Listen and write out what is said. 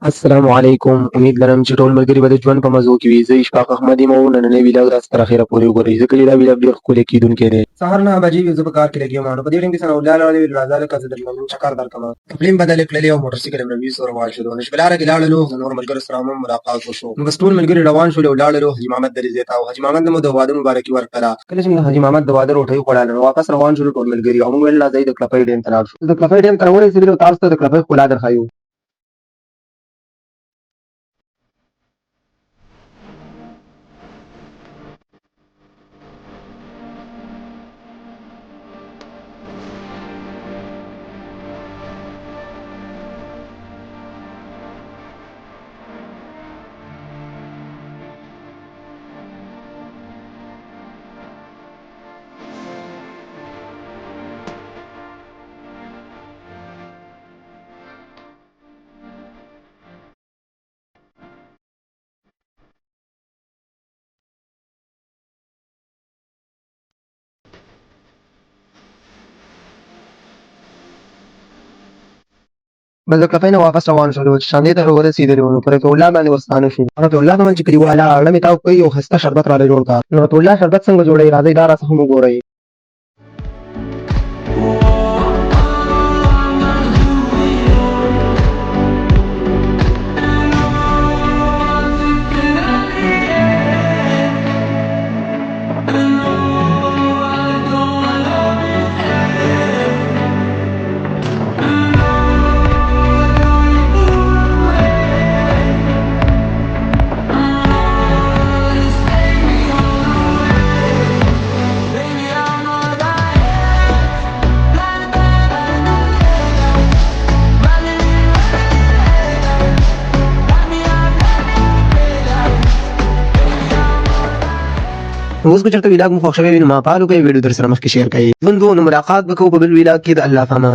السلام علیکم. امید لرم چې ټول ملګري به د ژوند په مزو کې وي. زه اشفاق احمد یم او نننی ویلاګ تاسو تر اخره پورې وګورئ ځکه چې دا ویلاګ ډېر ښکلی کیدونکی دی. سهار 9 بجې وې، زه په کار کې لګیا وم. نو په دې ټایم کې څه راولاړه راځه لکه زه درته نن چکر درکړم. کپړې مې بدلې کړلې او موټر سایکل مې روي سره روان شولو. نو چې په لاره کې لاړلو د نورو ملګرو سره مو ملاقات وشو. نو بس ټول ملګري روان شولو او لاړلو حاجي محمد دریځې ته. او حاجي محمد ته مو د واده مبارکي ورکړه. کله چې موږ د حاجي محمد د واده روټۍ وخوړله نو واپس روان شولو ټول ملګري او موږ ویل راځئ د کلفۍ ډیم ته لاړ شو. د کلفۍ ډیم ته راورسېدلو تاسو ته د کلفۍ ښکلا درښیو. بس د کلفۍ نه واپس روان شولو چې شاندې ته ورسېدلو نو پر رفیع الله باندې ورستانه شو. رفیع الله ته ویل چې کلیواله اړه مې تاو کړئ یو ښایسته شربت راله جوړ کړه. نو رفیع الله شربت څنګه جوړوي راځئ دا راڅخه هم وګورئ. اوس که چېرته ویلاګ مو خوښ شوی وي نو ما فالو کوئ، ویډیو در سره مخکې شیر کړئ. ژوند و نو ملاقات به کوو په بل ویلاګ کې. د الله په امان.